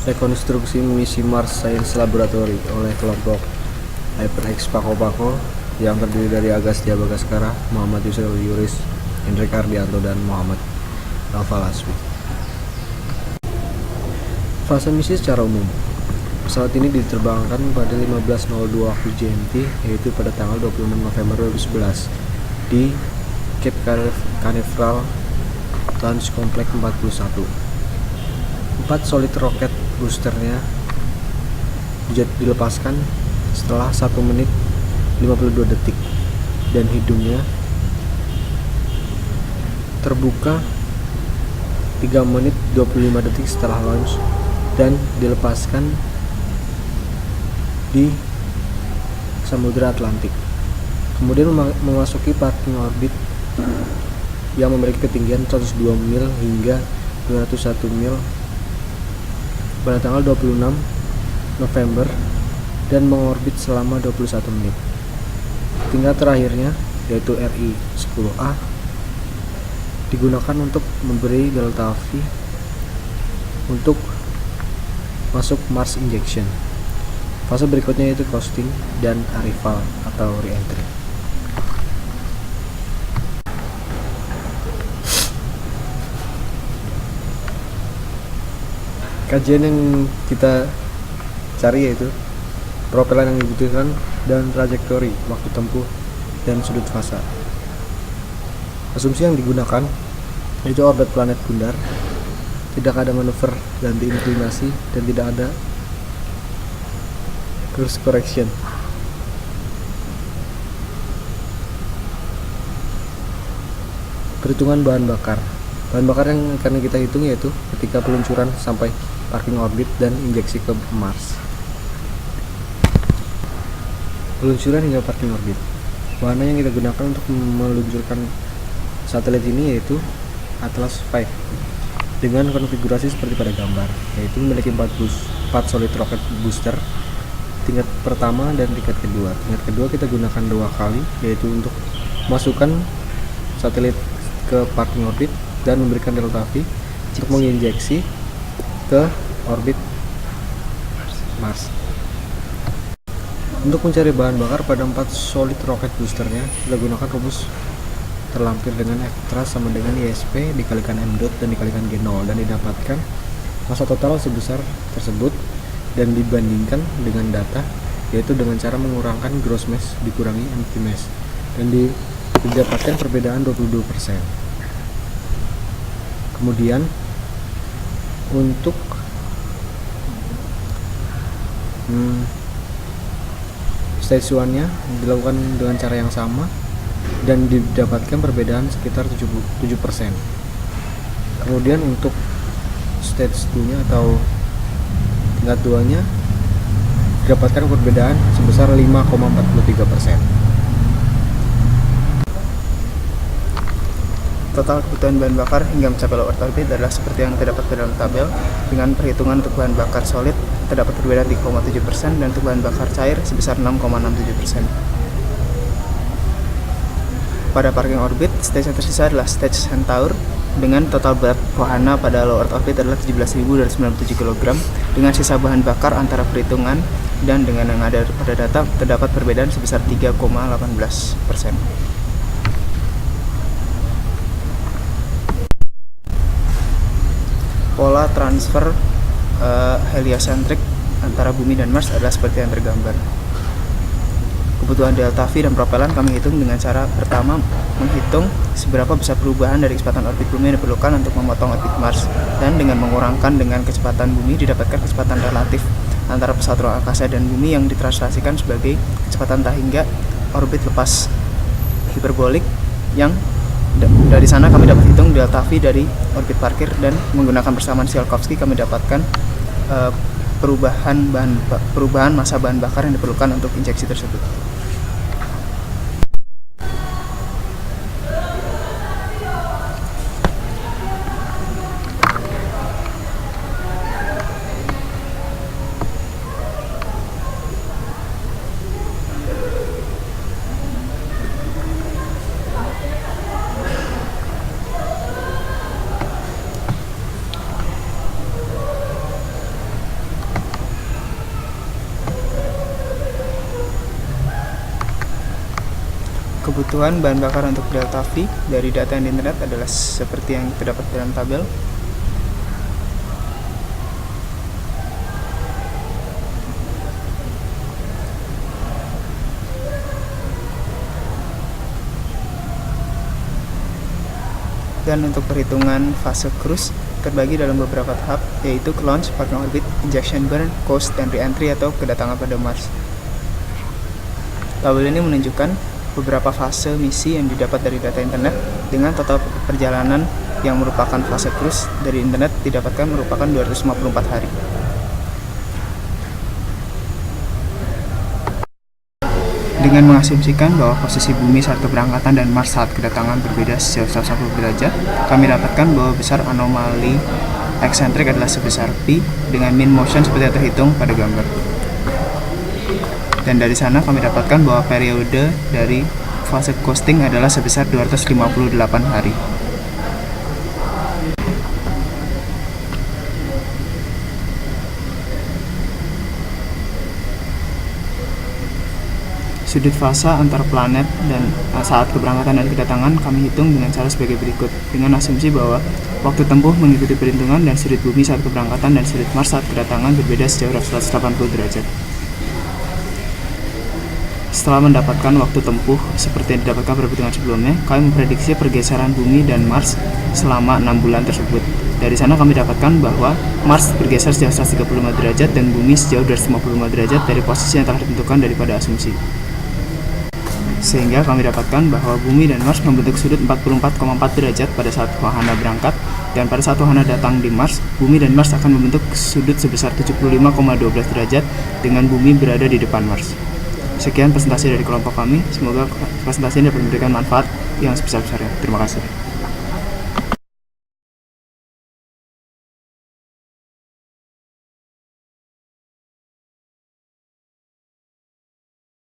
Rekonstruksi misi Mars Science Laboratory oleh kelompok HyperX Pako-Pako yang terdiri dari Agastya Bagaskara, Muhammad Yusril Yuris, Hendrik Ardianto, dan Muhammad Naufal Asfi. Fase misi secara umum. Pesawat ini diterbangkan pada 15.02 waktu GMT, yaitu pada tanggal 26 November 2011 di Cape Canaveral Launch Complex 41. 4 solid rocket boosternya dilepaskan setelah 1 menit 52 detik dan hidungnya terbuka 3 menit 25 detik setelah launch dan dilepaskan di Samudra Atlantik. Kemudian memasuki parking orbit yang memiliki ketinggian 102 mil hingga 201 mil pada tanggal 26 November dan mengorbit selama 21 menit. Tingkat terakhirnya, yaitu RI-10A, digunakan untuk memberi delta V untuk masuk Mars injection. Fase berikutnya yaitu coasting dan arrival atau re-entry. Kajian yang kita cari yaitu propelan yang dibutuhkan dan trajektori, waktu tempuh, dan sudut fasa. Asumsi yang digunakan yaitu orbit planet bundar, tidak ada manuver ganti inklinasi, dan tidak ada course correction. Perhitungan bahan bakar. Bahan bakar yang akan kita hitung yaitu ketika peluncuran sampai parking orbit dan injeksi ke Mars. Peluncuran hingga parking orbit. Wahana yang kita gunakan untuk meluncurkan satelit ini yaitu Atlas V dengan konfigurasi seperti pada gambar, yaitu memiliki 4 solid rocket booster tingkat pertama dan tingkat kedua. Tingkat kedua kita gunakan 2 kali, yaitu untuk masukkan satelit ke parking orbit dan memberikan delta V untuk menginjeksi ke orbit Mars. Untuk mencari bahan bakar pada 4 solid rocket boosternya, kita gunakan rumus terlampir dengan F thrust sama dengan ISP dikalikan M dot dan dikalikan G0 dan didapatkan massa total sebesar tersebut dan dibandingkan dengan data, yaitu dengan cara mengurangkan gross mass dikurangi empty mass dan didapatkan perbedaan 22%. Kemudian untuk stage 1-nya dilakukan dengan cara yang sama dan didapatkan perbedaan sekitar 7%. Kemudian untuk stage 2-nya atau tingkat 2-nya didapatkan perbedaan sebesar 5,43%. Total kebutuhan bahan bakar hingga mencapai low Earth orbit adalah seperti yang terdapat di dalam tabel, dengan perhitungan untuk bahan bakar solid terdapat perbedaan 3,7% dan untuk bahan bakar cair sebesar 6,67%. Pada parking orbit, stage yang tersisa adalah stage Centaur dengan total berat wahana pada low Earth orbit adalah 17.097 kg dengan sisa bahan bakar antara perhitungan dan dengan yang ada pada data terdapat perbedaan sebesar 3,18%. Pola transfer heliocentrik antara bumi dan Mars adalah seperti yang tergambar. Kebutuhan delta V dan propelan kami hitung dengan cara pertama menghitung seberapa besar perubahan dari kecepatan orbit bumi yang diperlukan untuk memotong orbit Mars, dan dengan mengurangkan dengan kecepatan bumi didapatkan kecepatan relatif antara pesawat ruang angkasa dan bumi yang ditranslasikan sebagai kecepatan hingga orbit lepas hiperbolik, yang dari sana kami dapat hitung delta V dari orbit parkir, dan menggunakan persamaan Tsiolkovsky kami dapatkan perubahan massa bahan bakar yang diperlukan untuk injeksi tersebut. Kebutuhan bahan bakar untuk delta V dari data yang di internet adalah seperti yang terdapat dalam tabel. Dan untuk perhitungan fase cruise terbagi dalam beberapa tahap, yaitu launch, parking orbit, injection burn, coast, dan re-entry atau kedatangan pada Mars. Tabel ini menunjukkan beberapa fase misi yang didapat dari data internet dengan total perjalanan yang merupakan fase cruise dari internet didapatkan merupakan 254 hari. Dengan mengasumsikan bahwa posisi bumi saat keberangkatan dan Mars saat kedatangan berbeda sejauh 180 derajat, kami dapatkan bahwa besar anomali eksentrik adalah sebesar pi dengan mean motion seperti yang terhitung pada gambar. Dan dari sana kami dapatkan bahwa periode dari fase coasting adalah sebesar 258 hari. Sudut fase antar planet dan saat keberangkatan dan kedatangan kami hitung dengan cara sebagai berikut, dengan asumsi bahwa waktu tempuh mengikuti perhitungan dan sudut bumi saat keberangkatan dan sudut Mars saat kedatangan berbeda sejauh 180 derajat. Setelah mendapatkan waktu tempuh seperti yang didapatkan pada perhitungan sebelumnya, kami memprediksi pergeseran bumi dan Mars selama 6 bulan tersebut. Dari sana kami dapatkan bahwa Mars bergeser sejauh 135 derajat dan bumi sejauh 255 derajat dari posisi yang telah ditentukan daripada asumsi. Sehingga kami dapatkan bahwa bumi dan Mars membentuk sudut 44,4 derajat pada saat wahana berangkat, dan pada saat wahana datang di Mars, bumi dan Mars akan membentuk sudut sebesar 75,12 derajat dengan bumi berada di depan Mars. Sekian presentasi dari kelompok kami, semoga presentasi ini dapat memberikan manfaat yang sebesar-besarnya. Terima kasih.